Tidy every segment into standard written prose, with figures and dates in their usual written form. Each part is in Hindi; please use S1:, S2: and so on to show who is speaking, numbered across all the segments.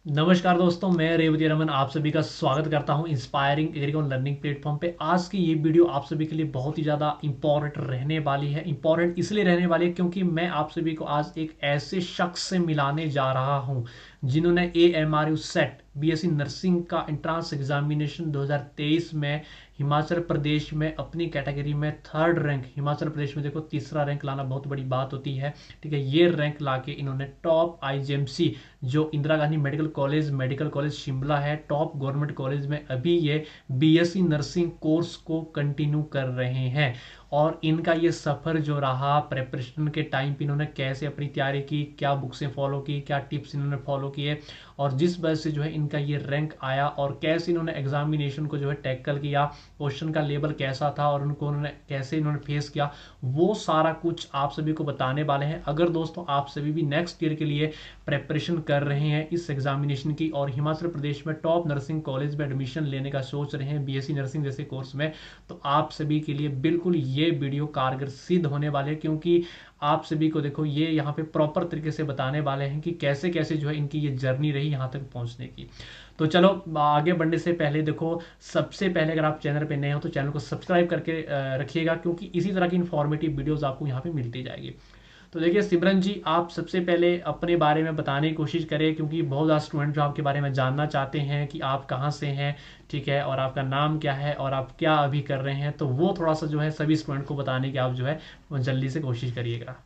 S1: नमस्कार दोस्तों, मैं रेवती रमन आप सभी का स्वागत करता हूं इंस्पायरिंग एग्रीकॉन लर्निंग प्लेटफॉर्म पे। आज की ये वीडियो आप सभी के लिए बहुत ही ज़्यादा इंपॉर्टेंट रहने वाली है। इंपॉर्टेंट इसलिए रहने वाली है क्योंकि मैं आप सभी को आज एक ऐसे शख्स से मिलाने जा रहा हूं जिन्होंने AMRU सेट BSc नर्सिंग का एंट्रांस एग्जामिनेशन 2023 में हिमाचल प्रदेश में अपनी कैटेगरी में थर्ड रैंक, हिमाचल प्रदेश में देखो तीसरा रैंक लाना बहुत बड़ी बात होती है। ठीक है, ये रैंक लाके इन्होंने टॉप IGMC जो इंदिरा गांधी मेडिकल कॉलेज शिमला है, टॉप गवर्नमेंट कॉलेज में अभी ये BSc नर्सिंग कोर्स को कंटिन्यू कर रहे हैं। और इनका ये सफ़र जो रहा प्रेपरेशन के टाइम पे इन्होंने कैसे अपनी तैयारी की, क्या बुक्सें फॉलो की, क्या टिप्स इन्होंने फॉलो किए, और जिस वजह से जो है इनका ये रैंक आया, और कैसे इन्होंने एग्जामिनेशन को जो है टैकल किया, क्वेश्चन का लेवल कैसा था और उनको उन्होंने कैसे इन्होंने फेस किया, वो सारा कुछ आप सभी को बताने वाले हैं। अगर दोस्तों आप सभी भी नेक्स्ट ईयर के लिए प्रेपरेशन कर रहे हैं इस एग्जामिनेशन की और हिमाचल प्रदेश में टॉप नर्सिंग कॉलेज में एडमिशन लेने का सोच रहे हैं BSc नर्सिंग जैसे कोर्स में, तो आप सभी के लिए बिल्कुल ये वीडियो कारगर सिद्ध होने वाले हैं। क्योंकि आप सभी को देखो ये यहाँ पे प्रॉपर तरीके से बताने वाले हैं कि कैसे कैसे जो है इनकी ये जर्नी रही यहाँ तक पहुँचने की। तो चलो आगे बढ़ने से पहले देखो, सबसे पहले अगर आप चैनल पे नए हो तो चैनल को सब्सक्राइब करके रखिएगा, क्योंकि इसी तरह की इन्फॉर्मेटिव वीडियोस आपको यहाँ पे मिलती जाएगी। तो देखिए सिमरन जी, आप सबसे पहले अपने बारे में बताने की कोशिश करें, क्योंकि बहुत ज़्यादा स्टूडेंट जो आपके बारे में जानना चाहते हैं कि आप कहाँ से हैं, ठीक है, और आपका नाम क्या है और आप क्या अभी कर रहे हैं। तो वो थोड़ा सा जो है सभी स्टूडेंट को बताने की आप जो है वो जल्दी से कोशिश करिएगा।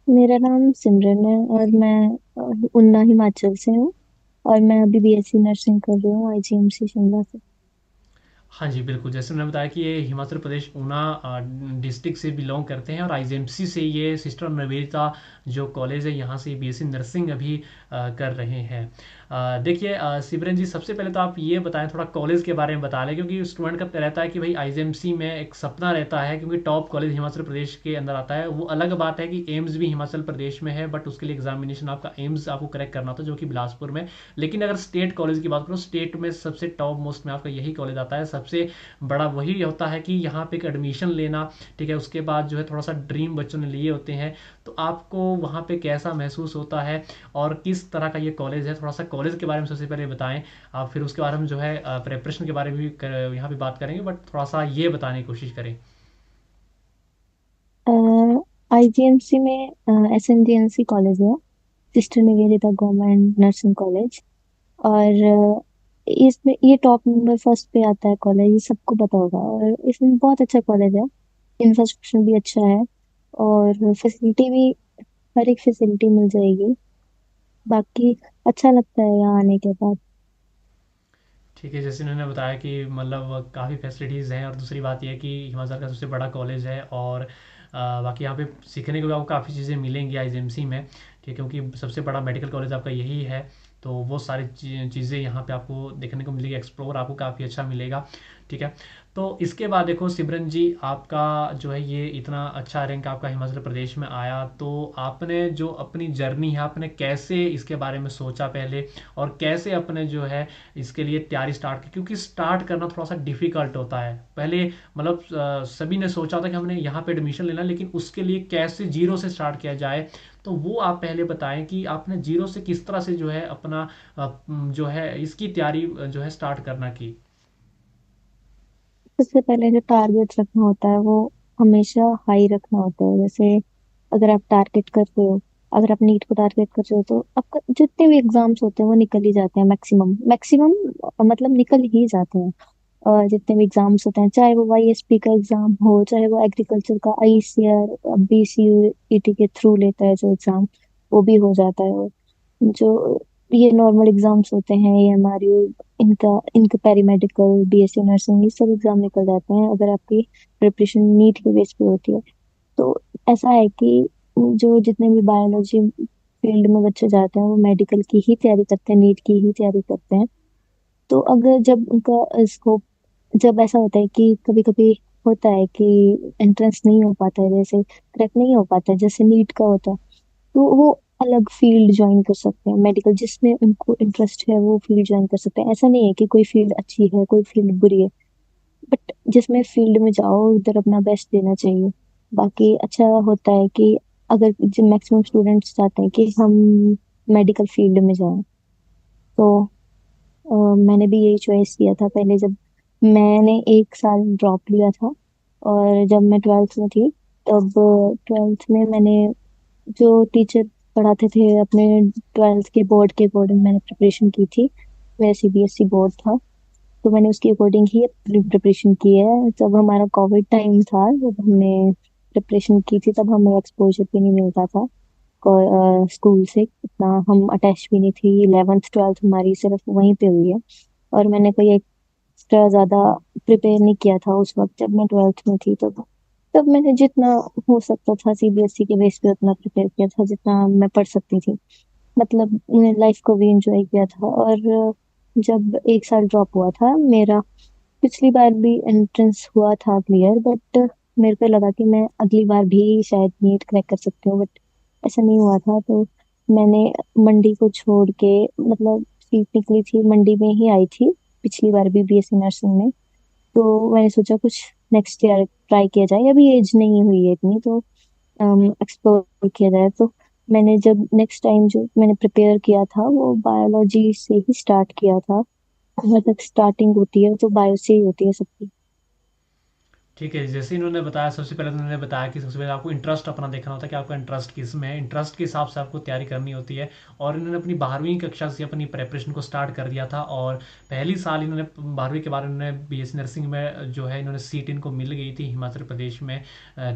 S2: मेरा नाम सिमरन है और मैं उन्ना हिमाचल से हूँ। और मैं अभी बीएससी नर्सिंग कर रही हूँ आईजीएमसी शिमला से।
S1: हाँ जी, बिल्कुल, जैसे मैंने बताया कि ये हिमाचल प्रदेश ऊना डिस्ट्रिक्ट से बिलोंग करते हैं, और IGMC से ये सिस्टर निवेदिता जो कॉलेज है यहाँ से BSc नर्सिंग अभी कर रहे हैं। देखिए सिमरन जी, सबसे पहले तो आप ये बताएं, थोड़ा कॉलेज के बारे में बता लें, क्योंकि स्टूडेंट का रहता है कि भाई IGMC में एक सपना रहता है, क्योंकि टॉप कॉलेज हिमाचल प्रदेश के अंदर आता है। वो अलग बात है कि एम्स भी हिमाचल प्रदेश में है, बट उसके लिए एग्जामिनेशन आपका एम्स आपको करेक्ट करना होता है जो कि बिलासपुर में। लेकिन अगर स्टेट कॉलेज की बात करो, स्टेट में सबसे टॉप मोस्ट में आपका यही कॉलेज आता है। सबसे बड़ा वही होता है कि यहाँ पे एक एडमिशन लेना, ठीक है, उसके बाद जो है थोड़ा सा ड्रीम बच्चों ने लिए होते हैं। तो आपको वहाँ पे कैसा महसूस होता है और किस तरह का ये कॉलेज है, थोड़ा सा कॉलेज के बारे में सबसे पहले बताएं। आप फिर उसके बारे में जो है प्रेपरेशन के बारे में भी यहाँ पे बात करेंगे, बट थोड़ा सा ये बताने की कोशिश करें।
S2: आईजीएमसी में एसएनजीएनसी कॉलेज है, sister Nivedita government nursing college. और इसमें ये टॉप नंबर फर्स्ट पे आता है कॉलेज, ये सबको पता होगा। और इसमें बहुत अच्छा कॉलेज है, इंफ्रास्ट्रक्चर भी अच्छा है और फैसिलिटी भी, हर एक फैसिलिटी मिल जाएगी। बाकी अच्छा लगता है यहाँ आने के बाद।
S1: ठीक है, जैसे उन्होंने बताया कि मतलब काफ़ी फैसिलिटीज़ हैं, और दूसरी बात यह है कि हिमाचल का सबसे बड़ा कॉलेज है, और बाकी यहाँ पे सीखने को भी आपको काफ़ी चीज़ें मिलेंगी IGMC में। ठीक है, क्योंकि सबसे बड़ा मेडिकल कॉलेज आपका यही है। तो वो सारी चीज़ें यहाँ पे आपको देखने को मिलेगी, एक्सप्लोर आपको काफ़ी अच्छा मिलेगा। ठीक है, तो इसके बाद देखो सिमरन जी, आपका जो है ये इतना अच्छा रैंक आपका हिमाचल प्रदेश में आया, तो आपने जो अपनी जर्नी है आपने कैसे इसके बारे में सोचा पहले, और कैसे अपने जो है इसके लिए तैयारी स्टार्ट की, क्योंकि स्टार्ट करना थोड़ा सा डिफिकल्ट होता है पहले। मतलब सभी ने सोचा था कि हमने यहाँ पे एडमिशन लेना, लेकिन उसके लिए कैसे जीरो से स्टार्ट किया जाए। तो वो आप पहले बताएं कि आपने जीरो से किस तरह से जो है अपना जो है इसकी तैयारी जो है स्टार्ट करना की।
S2: सबसे पहले जो टारगेट रखना होता है वो हमेशा हाई रखना होता है। जैसे अगर आप टारगेट कर रहे हो, अगर आप नीट को टारगेट कर रहे हो तो आपका जितने भी एग्जाम्स होते हैं वो निकल ही जाते हैं। मैक्सिमम मैक्सिमम मतलब निकल ही जाते हैं। जितने भी एग्जाम्स होते हैं, चाहे वो वाईएसपी का एग्जाम हो, चाहे वो एग्रीकल्चर का आईसीआर बीसीयूईटी के थ्रू लेता है जो एग्जाम, वो भी हो जाता है। जो ये नॉर्मल एग्जाम्स होते हैं एएमआरयू, इनका इनका पेरीमेडिकल बीएससी नर्सिंग, ये सब एग्जाम निकल जाते हैं अगर आपकी प्रिपरेशन नीट के बेस पे होती है। तो ऐसा है कि जो जितने भी बायोलॉजी फील्ड में बच्चे जाते हैं वो मेडिकल की ही तैयारी करते हैं, नीट की ही तैयारी करते हैं। तो अगर जब उनका स्कोप, जब ऐसा होता है कि कभी कभी होता है कि एंट्रेंस नहीं हो पाता है, जैसे क्रैक नहीं हो पाता है जैसे नीट का होता है, तो वो अलग फील्ड ज्वाइन कर सकते हैं। मेडिकल जिसमें उनको इंटरेस्ट है वो फील्ड ज्वाइन कर सकते हैं। ऐसा नहीं है कि कोई फील्ड अच्छी है कोई फील्ड बुरी है, बट जिसमें फील्ड में जाओ उधर अपना बेस्ट देना चाहिए। बाकी अच्छा होता है कि अगर जो मैक्सिमम स्टूडेंट्स चाहते हैं कि हम मेडिकल फील्ड में जाऊँ। तो मैंने भी यही चॉइस किया था पहले, जब मैंने एक साल ड्रॉप लिया था। और जब मैं ट्वेल्थ में थी, तब ट्वेल्थ में मैंने जो टीचर पढ़ाते थे अपने ट्वेल्थ के बोर्ड के अकॉर्डिंग मैंने प्रिपरेशन की थी। मेरा सीबीएसई बोर्ड था, तो मैंने उसके अकॉर्डिंग ही अपनी प्रिपरेशन की है। जब हमारा कोविड टाइम था, जब हमने प्रिपरेशन की थी, तब हमें एक्सपोजर भी नहीं मिलता था स्कूल से इतना। हम अटैच भी नहीं थी, 11th 12th हमारी सिर्फ वहीं पे हुई है। और मैंने कोई एक्स्ट्रा ज्यादा प्रिपेयर नहीं किया था उस वक्त, जब मैं ट्वेल्थ में थी। तब मैंने जितना हो सकता था सीबीएसई के बेस पे उतना प्रिपेयर किया था, जितना मैं पढ़ सकती थी। मतलब लाइफ को भी एंजॉय किया था। और जब एक साल ड्रॉप हुआ था मेरा, पिछली बार भी एंट्रेंस हुआ था क्लियर, बट मेरे को लगा कि मैं अगली बार भी शायद नीट क्रैक कर सकती हूँ, बट ऐसा नहीं हुआ था। तो मैंने मंडी को छोड़ के, मतलब सीट निकली थी मंडी में ही आई थी पिछली बार भी बीएससी नर्सिंग में। तो मैंने सोचा कुछ नेक्स्ट ईयर ट्राई किया जाए, अभी एज नहीं हुई है इतनी, तो एक्सप्लोर किया जाए। तो मैंने जब नेक्स्ट टाइम जो मैंने प्रिपेयर किया था वो बायोलॉजी से ही स्टार्ट किया था। मतलब स्टार्टिंग होती है तो बायो से ही होती है सबकी।
S1: ठीक है, जैसे इन्होंने बताया, सबसे पहले तो उन्होंने बताया कि सबसे पहले आपको इंटरेस्ट अपना देखना होता है कि आपका इंटरेस्ट किस में है, इंटरेस्ट के हिसाब से आपको तैयारी करनी होती है। और इन्होंने अपनी 12वीं कक्षा से अपनी प्रेपरेशन को स्टार्ट कर दिया था, और पहली साल इन्होंने 12वीं के बाद इन्होंने बीएससी नर्सिंग में जो है इन्होंने सीट इनको मिल गई थी हिमाचल प्रदेश में।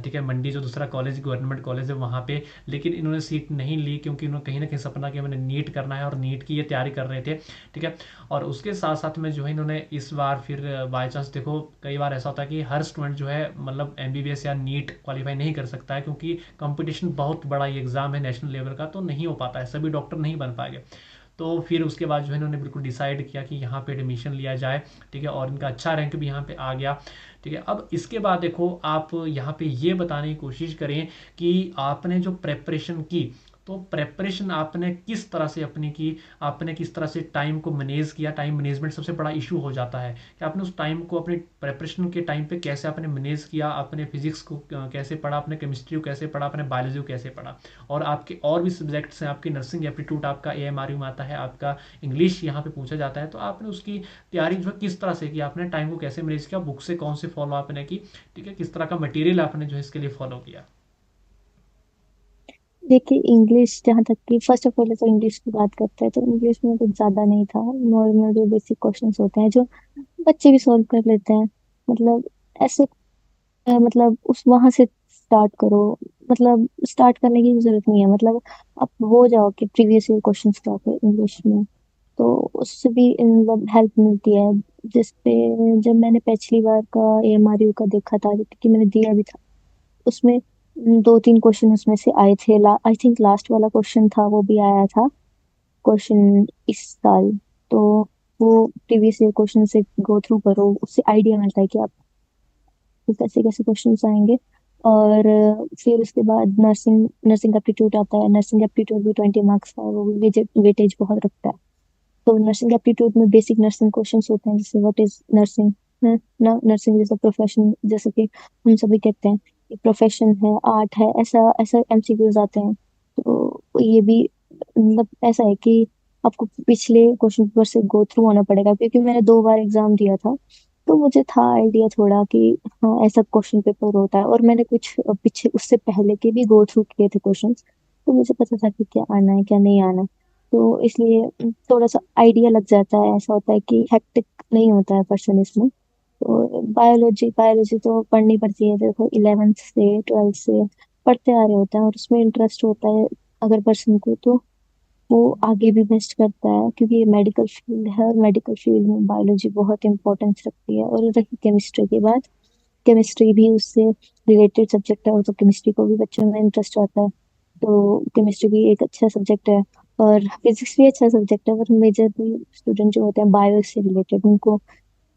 S1: ठीक है, मंडी जो दूसरा कॉलेज गवर्नमेंट कॉलेज है वहाँ पे। लेकिन इन्होंने सीट नहीं ली क्योंकि इन्होंने कहीं ना कहीं सपना कि मैंने नीट करना है, और नीट की ये तैयारी कर रहे थे। ठीक है, और उसके साथ साथ में जो है इन्होंने इस बार फिर बाई चांस, देखो कई बार ऐसा होता है कि हर स्टूडेंट जो है मतलब एमबीबीएस या नीट क्वालिफाई नहीं कर सकता है, क्योंकि कंपटीशन बहुत बड़ा ये एग्जाम है नेशनल लेवल का, तो नहीं हो पाता है, सभी डॉक्टर नहीं बन पाएंगे। तो फिर उसके बाद जो है इन्होंने बिल्कुल डिसाइड किया कि यहाँ पे एडमिशन लिया जाए। ठीक है, और इनका अच्छा रैंक भी यहाँ पे आ गया। ठीक है, अब इसके बाद देखो आप यहाँ पे ये बताने की कोशिश करें कि आपने जो प्रेपरेशन की, तो प्रेपरेशन आपने किस तरह से अपनी की, आपने किस तरह से टाइम को मैनेज किया। टाइम मैनेजमेंट सबसे बड़ा इशू हो जाता है कि आपने उस टाइम को अपने प्रेपरेशन के टाइम पे कैसे आपने मैनेज किया, आपने फिजिक्स को कैसे पढ़ा, आपने केमिस्ट्री को कैसे पढ़ा, आपने बायोलॉजी को कैसे पढ़ा। और आपके और भी सब्जेक्ट्स हैं, आपकी नर्सिंग एप्टीट्यूड, आपका एएमआरयू में आता है, आपका इंग्लिश यहाँ पे पूछा जाता है, तो आपने उसकी तैयारी जो है किस तरह से की, आपने टाइम को कैसे मैनेज किया, बुक से कौन से फॉलो आपने की। ठीक है, किस तरह का मटेरियल आपने जो है इसके लिए फॉलो किया।
S2: देखिए, इंग्लिश जहाँ तक कि फर्स्ट ऑफ ऑल तो इंग्लिश की बात करते हैं, तो इंग्लिश में कुछ ज्यादा नहीं था। नॉर्मल जो बेसिक क्वेश्चंस होते हैं जो बच्चे भी सॉल्व कर लेते हैं। मतलब ऐसे मतलब उस वहां से स्टार्ट करो। मतलब स्टार्ट करने की जरूरत नहीं है, मतलब आप हो जाओ कि प्रीवियस ईयर क्वेश्चंस क्या थे इंग्लिश में, तो उससे भी मतलब हेल्प मिलती है। जिसपे जब मैंने पिछली बार का एएमआरयू का देखा था, क्योंकि मैंने दिया भी था, उसमें दो तीन क्वेश्चन उसमें से आए थे। आई थिंक लास्ट वाला क्वेश्चन था वो भी आया था क्वेश्चन इस साल। तो वो प्रीवियस ईयर क्वेश्चन से गो थ्रू करो, उससे आइडिया मिलता है कि आप कैसे कैसे क्वेश्चंस आएंगे। और फिर उसके बाद नर्सिंग नर्सिंग एप्टीट्यूड आता है। नर्सिंग एप्टीट्यूड भी 20 मार्क्स का है, वो भी वेटेज बहुत रखता है। तो नर्सिंग एप्टीट्यूड में बेसिक नर्सिंग क्वेश्चंस होते हैं, जैसे व्हाट इज नर्सिंग है ना, नर्सिंग जैसा प्रोफेशन, जैसे कि हम सभी कहते हैं कि प्रोफेशन है, आर्ट है, ऐसा ऐसा एमसीक्यूज आते हैं। तो ये भी मतलब ऐसा है कि आपको पिछले क्वेश्चन पेपर से गो थ्रू होना पड़ेगा, क्योंकि मैंने 2 बार एग्जाम दिया था। तो मुझे था आइडिया थोड़ा कि हाँ ऐसा क्वेश्चन पेपर होता है, और मैंने कुछ पीछे उससे पहले के भी गो थ्रू किए थे क्वेश्चंस। तो मुझे पता था कि क्या आना है क्या नहीं आना। तो इसलिए थोड़ा सा आइडिया लग जाता है। ऐसा होता है कि हेक्टिक नहीं होता है पर्सन इसमें। तो बायोलॉजी बायोलॉजी तो पढ़नी पड़ती है, देखो 11th से 12th से पढ़ते आ रहे होते हैं, और उसमें इंटरेस्ट होता है अगर पर्सन को, तो वो आगे भी बेस्ट करता है, क्योंकि ये मेडिकल फील्ड है, और मेडिकल फील्ड में बायोलॉजी बहुत इंपॉर्टेंस रखती है। और रही केमिस्ट्री की बात, केमिस्ट्री भी उससे रिलेटेड सब्जेक्ट है, और तो केमिस्ट्री को भी बच्चों में इंटरेस्ट आता है। तो केमिस्ट्री भी एक अच्छा सब्जेक्ट है, और फिजिक्स भी अच्छा सब्जेक्ट है। पर मेजरली स्टूडेंट जो होते हैं बायो से रिलेटेड, उनको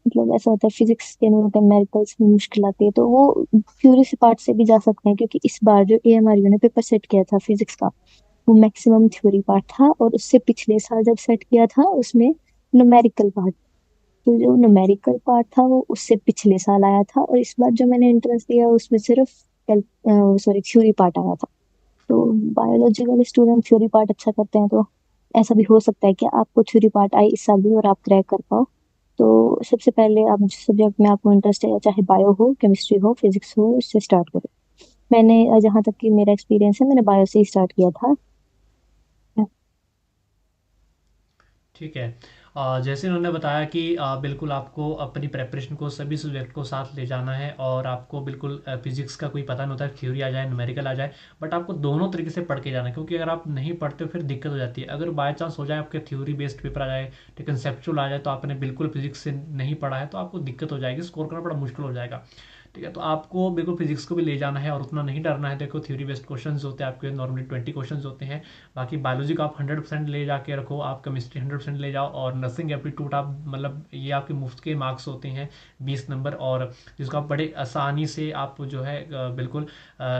S2: मतलब ऐसा होता है फिजिक्स के न्यूमेरिकल्स में मुश्किल आती है, तो वो थ्योरी से पार्ट से भी जा सकते हैं। क्योंकि इस बार जो एएमआरयू ने पेपर सेट किया था फिजिक्स का, वो मैक्सिमम थ्योरी पार्ट था, और उससे पिछले साल जब सेट किया था उसमें न्यूमेरिकल पार्ट। तो जो न्यूमेरिकल पार्ट था वो उससे पिछले साल आया था, और इस बार जो मैंने एंट्रेंस दिया उसमें सिर्फ सॉरी थ्योरी पार्ट आया था। तो बायोलॉजी वाले स्टूडेंट थ्योरी पार्ट अच्छा करते हैं, तो ऐसा भी हो सकता है कि आपको थ्योरी पार्ट आए इस साल भी और आप क्रैक कर पाओ। तो सबसे पहले आप जिस सब्जेक्ट में आपको इंटरेस्ट है, चाहे बायो हो, केमिस्ट्री हो, फिजिक्स हो, इससे स्टार्ट करो। मैंने जहाँ तक कि मेरा एक्सपीरियंस है, मैंने बायो से ही स्टार्ट किया था।
S1: ठीक है। जैसे उन्होंने बताया कि बिल्कुल आपको अपनी प्रेपरेशन को सभी सब्जेक्ट को साथ ले जाना है और आपको बिल्कुल फिजिक्स का कोई पता नहीं होता है, थ्योरी आ जाए न्यूमेरिकल आ जाए, बट आपको दोनों तरीके से पढ़ के जाना है, क्योंकि अगर आप नहीं पढ़ते हो फिर दिक्कत हो जाती है। अगर बाय चांस हो जाए आपके थ्योरी बेस्ड पेपर आ जाए तो कंसेप्चुअल आ जाए तो आपने बिल्कुल फिजिक्स से नहीं पढ़ा है तो आपको दिक्कत हो जाएगी, स्कोर करना बड़ा मुश्किल हो जाएगा। ठीक है, तो आपको बिल्कुल फिजिक्स को भी ले जाना है और उतना नहीं डरना है। देखो थ्योरी बेस्ड क्वेश्चंस होते हैं आपके, नॉर्मली 20 क्वेश्चंस होते हैं। बाकी बायोलॉजी को आप 100% ले जाके रखो, आप केमिस्ट्री 100% ले जाओ, और नर्सिंग एप्टीट्यूड आप मतलब ये आपके मुफ्त के मार्क्स होते हैं 20 नंबर, और जिसको आप बड़े आसानी से आप जो है बिल्कुल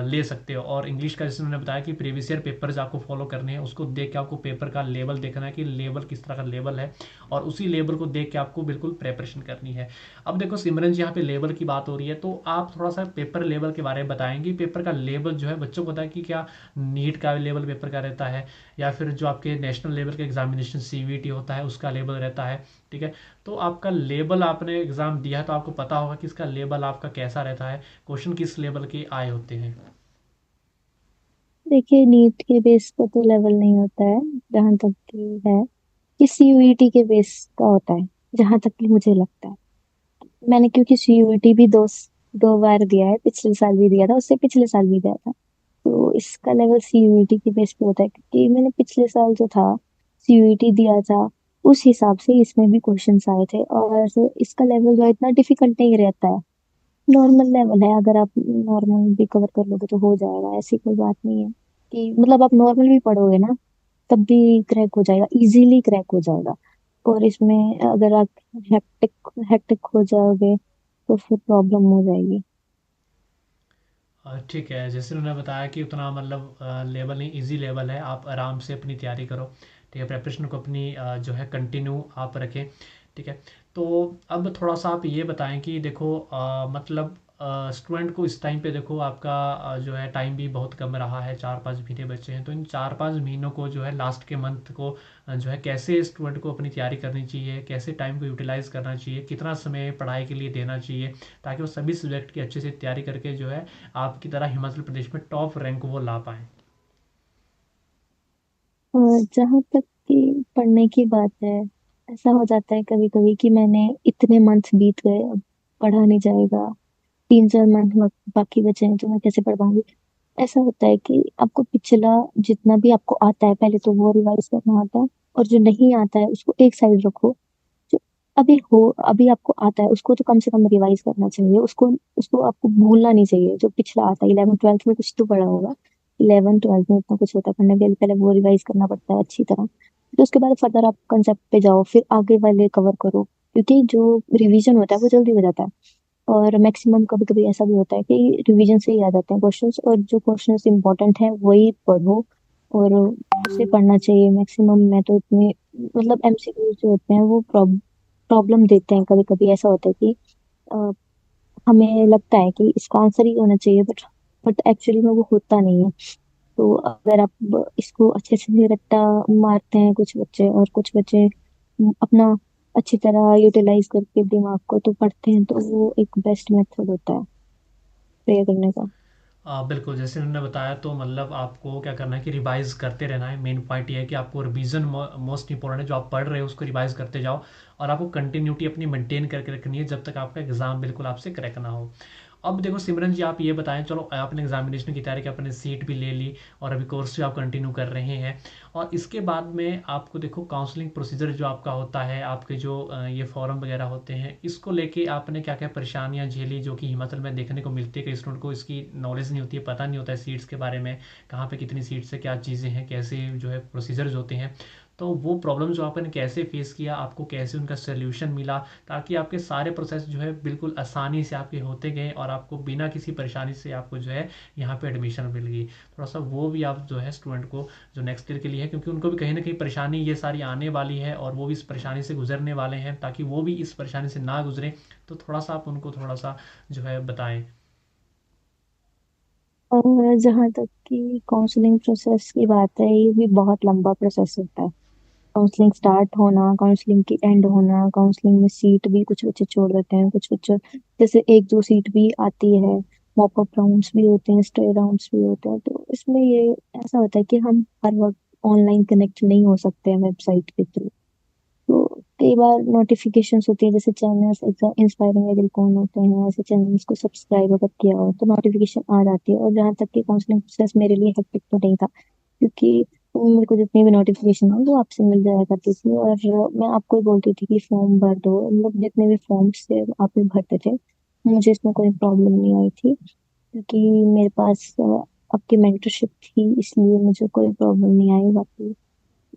S1: ले सकते हो। और इंग्लिश का जैसे उन्होंने बताया कि प्रीवियस ईयर पेपर्स आपको फॉलो करने हैं, उसको देख के आपको पेपर का लेवल देखना है कि लेवल किस तरह का लेवल है, और उसी लेवल को देख के आपको बिल्कुल प्रेपरेशन करनी है। अब देखो सिमरन जी, यहाँ पे लेवल की बात हो रही है तो आप थोड़ा सा पेपर लेवल के बारे में बताएंगे। पेपर का लेवल जो है बच्चों को पता है कि क्या नीट का लेवल पेपर का रहता है, या फिर जो आपके नेशनल लेवल का एग्जामिनेशन सीवीटी होता है उसका लेवल रहता है। ठीक है, तो आपका लेवल, आपने एग्जाम दिया है तो आपको पता होगा कि इसका लेवल आपका कैसा रहता है, क्वेश्चन किस लेवल के आए होते हैं।
S2: देखिए, नीट के बेस पर तो लेवल नहीं होता है, जहाँ तक कि है कि सीयूईटी के बेस का होता है, जहाँ तक कि मुझे लगता है। मैंने क्योंकि सीयूईटी भी दो बार दिया है, पिछले साल भी दिया था, उससे पिछले साल भी दिया था। तो इसका लेवल सीयूईटी के बेस पे होता है, क्योंकि मैंने पिछले साल जो था सीयूईटी दिया था, उस हिसाब से इसमें भी क्वेश्चंस आए थे। और इसका लेवल जो है इतना डिफिकल्ट नहीं रहता है, नॉर्मल लेवल है। अगर आप नॉर्मल भी कवर कर लोगे तो हो जाएगा, ऐसी कोई बात नहीं है कि मतलब आप नॉर्मल भी पढ़ोगे ना तब भी क्रैक हो जाएगा, इजीली क्रैक हो जाएगा। और इसमें अगर आप हेक्टिक हेक्टिक हो जाओगे तो फिर प्रॉब्लम हो जाएगी।
S1: ठीक है, जैसे उन्होंने बताया कि उतना मतलब लेवल नहीं, इजी लेवल है, आप आराम से अपनी तैयारी करो। ठीक है, प्रेपरेशन को अपनी जो है कंटिन्यू आप रखें। ठीक है, तो अब थोड़ा सा आप ये बताएं कि देखो मतलब स्टूडेंट को इस टाइम पे देखो आपका जो है टाइम भी बहुत कम रहा है, 4-5 महीने बचे हैं, तो इन 4-5 महीनों को जो है लास्ट के मंथ को जो है कैसे स्टूडेंट को अपनी तैयारी करनी चाहिए, कैसे टाइम को यूटिलाइज करना चाहिए, कितना समय पढ़ाई के लिए देना चाहिए, ताकि वो सभी सब्जेक्ट की अच्छे से तैयारी करके जो है आपकी तरह हिमाचल प्रदेश में टॉप रैंक वो ला पाए।
S2: और जहाँ तक कि पढ़ने की बात है, ऐसा हो जाता है कभी कभी कि मैंने इतने मंथ बीत गए, अब पढ़ा नहीं जाएगा, 3-4 मंथ बाकी बचे हैं, तो मैं कैसे पढ़ पाऊंगी। ऐसा होता है कि आपको पिछला जितना भी आपको आता है पहले तो वो रिवाइज करना आता है, और जो नहीं आता है उसको एक साइड रखो। जो अभी आपको आता है उसको तो कम से कम रिवाइज करना चाहिए, उसको उसको आपको भूलना नहीं चाहिए। जो पिछला आता है, 11th 12th में कुछ तो पढ़ा होगा, 11th 12th में इतना कुछ होता है पढ़ने के लिए, पहले वो रिवाइज करना पड़ता है अच्छी तरह। फिर उसके बाद फर्दर आप कंसेप्ट पे जाओ, फिर आगे वाले कवर करो, क्योंकि जो रिवीजन होता है वो जल्दी हो जाता है। और मैक्सिमम कभी कभी ऐसा भी होता है कि रिवीजन से ही आ जाते हैं क्वेश्चंस, और जो क्वेश्चंस इंपॉर्टेंट है वही पढ़ो, और उसे पढ़ना चाहिए मैक्सिमम। मैं तो इतने मतलब एमसीक्यू जो होते हैं वो प्रॉब्लम देते हैं। कभी कभी ऐसा होता है कि अ, हमें लगता है कि इसका आंसर ही होना चाहिए, बट एक्चुअली में वो होता नहीं है। तो अगर आप इसको अच्छे से रट्टा मारते हैं कुछ बच्चे, और कुछ बच्चे अपना अच्छी तरह यूटिलाइज करके दिमाग को तो पढ़ते हैं, तो वो एक बेस्ट मेथड होता है प्रे करने का।
S1: बिल्कुल, जैसे उन्होंने बताया तो मतलब आपको क्या करना है कि रिवाइज करते रहना है। मेन पॉइंट ये है कि आपको रिवीजन मोस्ट इंपॉर्टेंट है, जो आप पढ़ रहे हो उसको रिवाइज करते जाओ, और आपको कंटिन्यूटी अपनी मेंटेन करके रखनी है जब तक आपका एग्जाम बिल्कुल आपसे क्रैक ना हो। अब देखो सिमरन जी, आप ये बताएं, चलो आपने एग्जामिनेशन की तैयारी की, आपने सीट भी ले ली, और अभी कोर्स भी आप कंटिन्यू कर रहे हैं, और इसके बाद में आपको देखो काउंसलिंग प्रोसीजर जो आपका होता है, आपके जो ये फॉर्म वगैरह होते हैं, इसको लेके आपने क्या क्या परेशानियां झेली, जो कि हिमाचल में देखने को मिलती है। कई स्टूडेंट को इसकी नॉलेज नहीं होती है, पता नहीं होता है सीट्स के बारे में, कहाँ पे कितनी सीट्स है, क्या चीज़ें हैं, कैसे जो है प्रोसीजर्स होते हैं। तो वो प्रॉब्लम जो आपने कैसे फेस किया, आपको कैसे उनका सोल्यूशन मिला, ताकि आपके सारे प्रोसेस जो है बिल्कुल आसानी से आपके होते गए, और आपको बिना किसी परेशानी से आपको जो है यहाँ पे एडमिशन मिल गई। थोड़ा सा वो भी आप जो है स्टूडेंट को जो नेक्स्ट ईयर के लिए है, क्योंकि उनको भी कहीं ना कहीं परेशानी ये सारी आने वाली है, और वो भी इस परेशानी से गुजरने वाले हैं, ताकि वो भी इस परेशानी से ना गुजरे, तो थोड़ा सा आप उनको थोड़ा सा जो है बताएं।
S2: और जहाँ तक कि काउंसलिंग प्रोसेस की बात है, ये भी बहुत लंबा प्रोसेस होता है। काउंसलिंग स्टार्ट होना, काउंसलिंग की एंड होना, काउंसलिंग में सीट भी कुछ बच्चे छोड़ देते हैं, कुछ बच्चे जैसे एक दो सीट भी आती है, मॉपअप राउंड्स भी होते हैं, स्टे राउंड्स भी होते हैं। तो इसमें ये ऐसा होता है कि हम हर वक्त ऑनलाइन कनेक्ट नहीं हो सकते हैं वेबसाइट के थ्रू। तो कई बार नोटिफिकेशंस होती है, जैसे चैनल्स इंस्पायरिंग एग्री कौन होते हैं, ऐसे चैनल्स को सब्सक्राइब अगर किया हो तो नोटिफिकेशन आ जाती है। और जहाँ तक कि काउंसलिंग प्रोसेस मेरे लिए हेक्टिक तो नहीं था, क्योंकि मेरे को जितनी भी नोटिफिकेशन हो वो आपसे मिल जाया करती थी। और मैं आपको ही बोलती थी कि फॉर्म भर दो, मतलब जितने भी फॉर्म्स थे आप ही भरते थे, मुझे इसमें कोई प्रॉब्लम नहीं आई थी, क्योंकि मेरे पास आपकी मेंटरशिप थी, इसलिए मुझे कोई प्रॉब्लम नहीं आई। बाकी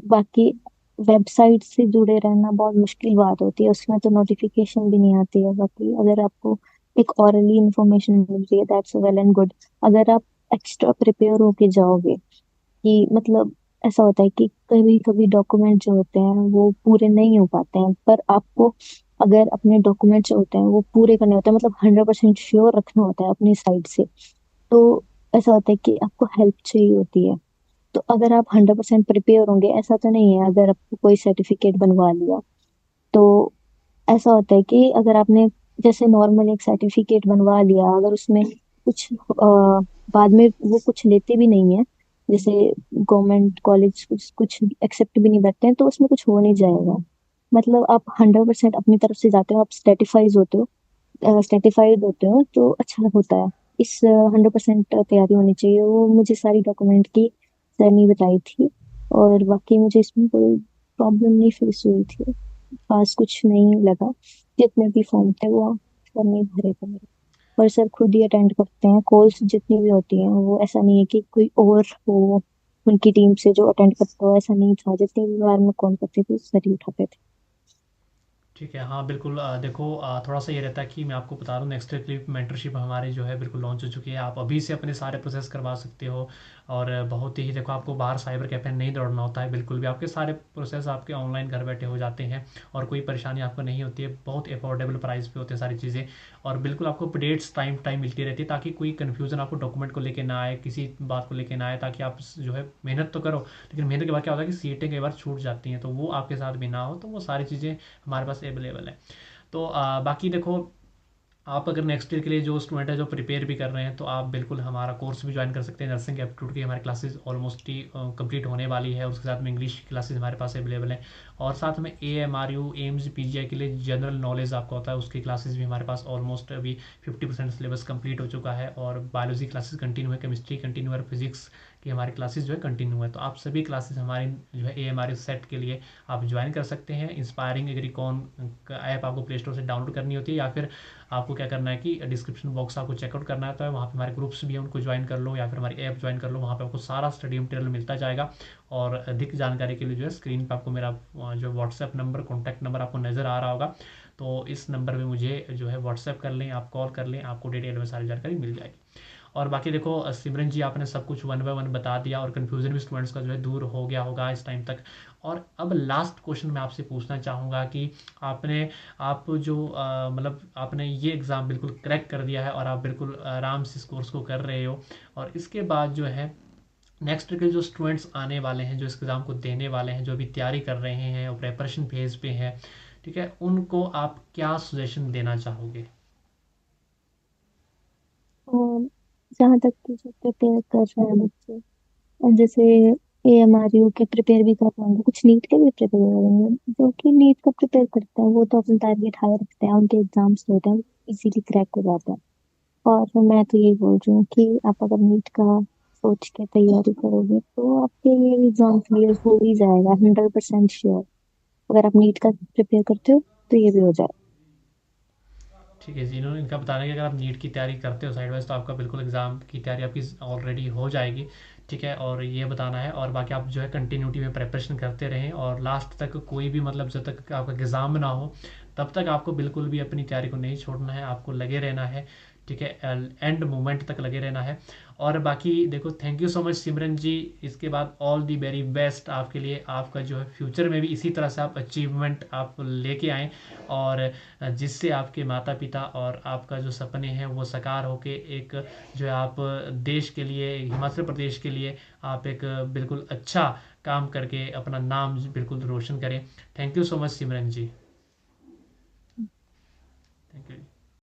S2: बाकी वेबसाइट से जुड़े रहना बहुत मुश्किल बात होती है, उसमें तो नोटिफिकेशन भी नहीं आती है। बाकी अगर आपको एक ऑरली इंफॉर्मेशन मिल रही है, दैट्स वेल एंड गुड। अगर आप एक्स्ट्रा प्रिपेयर होके जाओगे, कि मतलब ऐसा होता है कि कभी कभी डॉक्यूमेंट जो होते हैं वो पूरे नहीं हो पाते हैं, पर आपको अगर अपने डॉक्यूमेंट जो होते हैं वो पूरे करने होते हैं, मतलब 100% श्योर रखना होता है अपनी साइड से। तो ऐसा होता है कि आपको हेल्प चाहिए होती है। तो अगर आप 100% प्रिपेयर होंगे, ऐसा तो नहीं है अगर आपको कोई सर्टिफिकेट बनवा लिया तो ऐसा होता है कि अगर आपने जैसे नॉर्मल एक सर्टिफिकेट बनवा लिया, अगर उसमें कुछ बाद में वो कुछ लेते भी नहीं है, जैसे गवर्नमेंट कॉलेज कुछ कुछ एक्सेप्ट भी नहीं करते हैं, तो उसमें कुछ हो नहीं जाएगा। मतलब आप 100% अपनी तरफ से जाते हो, आप स्टेटिफाइड होते हो तो अच्छा होता है। इस 100% तैयारी होनी चाहिए, वो मुझे सारी डॉक्यूमेंट की सर ने बताई थी। और बाकी मुझे इसमें कोई प्रॉब्लम नहीं फेस हुई थी, खास कुछ नहीं लगा। जितने भी फॉर्म थे वो सर ने भरे थे मेरे, और सर खुद ही अटेंड करते हैं कॉल्स जितनी भी होती हैं। वो ऐसा नहीं है कि कोई और हो उनकी टीम से जो अटेंड करता हो, ऐसा नहीं था। जितनी भी बार मैं कॉल करती थी सर ही उठाते थे।
S1: ठीक है, हाँ बिल्कुल। देखो, थोड़ा सा ये रहता है कि मैं आपको बता दूँ, नेक्स्ट क्लिप मेंटरशिप हमारी जो है बिल्कुल लॉन्च हो चुकी है। आप अभी से अपने सारे प्रोसेस करवा सकते हो। और बहुत ही देखो, आपको बाहर साइबर कैफे नहीं दौड़ना होता है बिल्कुल भी। आपके सारे प्रोसेस आपके ऑनलाइन घर बैठे हो जाते हैं और कोई परेशानी आपको नहीं होती है। बहुत अफोर्डेबल प्राइस पे होते हैं सारी चीज़ें। और बिल्कुल आपको अपडेट्स टाइम टाइम मिलती रहती है, ताकि कोई कन्फ्यूज़न आपको डॉक्यूमेंट को लेके ना आए, किसी बात को लेके ना आए, ताकि आप जो है मेहनत तो करो, लेकिन मेहनत के बाद क्या होता है कि सीटें कई बार छूट जाती हैं, तो वो आपके साथ भी ना हो। तो वो सारी चीज़ें हमारे पास अवेलेबल है। तो बाकी देखो, आप अगर नेक्स्ट ईयर के लिए जो स्टूडेंट है जो प्रिपेयर भी कर रहे हैं, तो आप बिल्कुल हमारा कोर्स भी ज्वाइन कर सकते हैं। नर्सिंग एप्टीट्यूड की हमारी क्लासेस ऑलमोस्ट ही कंप्लीट होने वाली है। उसके साथ में इंग्लिश की क्लासेस हमारे पास अवेलेबल हैं। और साथ में AMRU एम्स PGI के लिए जनरल नॉलेज आपको होता है, उसकी क्लासेस भी हमारे पास ऑलमोस्ट अभी 50% सिलेबस कंप्लीट हो चुका है। और बायोलॉजी क्लासेस कंटिन्यू है, केमिस्ट्री कंटिन्यू है, फिजिक्स की हमारी क्लासेस जो है कंटिन्यू है। तो आप सभी क्लासेस हमारी जो है AMRU सेट के लिए आप ज्वाइन कर सकते हैं। इंस्पायरिंग एग्रीकॉन का ऐप आपको प्ले स्टोर से डाउनलोड करनी होती है, या फिर आपको क्या करना है कि डिस्क्रिप्शन बॉक्स आपको चेकआउट करना है, तो वहाँ पे हमारे ग्रुप्स भी हैं, उनको ज्वाइन कर लो, या फिर हमारी ऐप ज्वाइन कर लो। वहाँ पे आपको सारा स्टडी मटेरियल मिलता जाएगा। और अधिक जानकारी के लिए जो है स्क्रीन पे आपको मेरा जो व्हाट्सएप नंबर, कॉन्टैक्ट नंबर आपको नज़र आ रहा होगा, तो इस नंबर पे मुझे जो है व्हाट्सएप कर लें, आप कॉल कर लें, आपको डिटेल में सारी जानकारी मिल जाएगी। और बाकी देखो, सिमरन जी आपने सब कुछ वन बाय वन बता दिया, और कन्फ्यूज़न भी स्टूडेंट्स का जो है दूर हो गया होगा इस टाइम तक। और अब लास्ट क्वेश्चन मैं आपसे पूछना चाहूँगा कि आपने आप जो मतलब आपने ये एग्ज़ाम बिल्कुल क्रैक कर दिया है, और आप बिल्कुल आराम से इस कोर्स को कर रहे हो। और इसके बाद जो है नेक्स्ट के जो स्टूडेंट्स आने वाले हैं, जो इस एग्ज़ाम को देने वाले हैं, जो अभी तैयारी कर रहे हैं और प्रेपरेशन फेज पे हैं, ठीक है, उनको आप क्या सजेशन देना चाहोगे?
S2: और जहाँ तक कि जो प्रिपेयर कर रहे हैं बच्चे, और जैसे AMRU के प्रिपेयर भी कर रहे होंगे, कुछ नीट के भी प्रिपेयर करेंगे, जो कि नीट का प्रिपेयर करते हैं वो तो अपना टारगेट हाई रखते हैं, उनके एग्जाम्स होते हैं इजीली क्रैक हो जाता है। और मैं तो यही बोल रही हूँ कि आप अगर नीट का सोच के तैयारी करोगे तो आपके ये एग्जाम क्लियर हो ही जाएगा, 100% श्योर। अगर आप नीट का प्रिपेयर करते हो तो ये भी हो जाएगा।
S1: ठीक है जी, इन्होंने इनका बताना है कि अगर आप नीट की तैयारी करते हो साइड वाइज, तो आपका बिल्कुल एग्ज़ाम की तैयारी आपकी ऑलरेडी हो जाएगी। ठीक है, और ये बताना है। और बाकी आप जो है कंटिन्यूटी में प्रिपरेशन करते रहें, और लास्ट तक कोई भी मतलब जब तक आपका एग्ज़ाम ना हो तब तक आपको बिल्कुल भी अपनी तैयारी को नहीं छोड़ना है, आपको लगे रहना है। ठीक है, एंड मोमेंट तक लगे रहना है। और बाकी देखो, thank you so much Simran जी। इसके बाद ऑल दी वेरी बेस्ट आपके लिए, आपका जो है फ्यूचर में भी इसी तरह से आप अचीवमेंट आप लेके आएँ, और जिससे आपके माता पिता और आपका जो सपने हैं वो साकार होके एक जो है आप देश के लिए, हिमाचल प्रदेश के लिए आप एक बिल्कुल अच्छा काम करके अपना नाम बिल्कुल रोशन करें। Thank you so much Simran ji.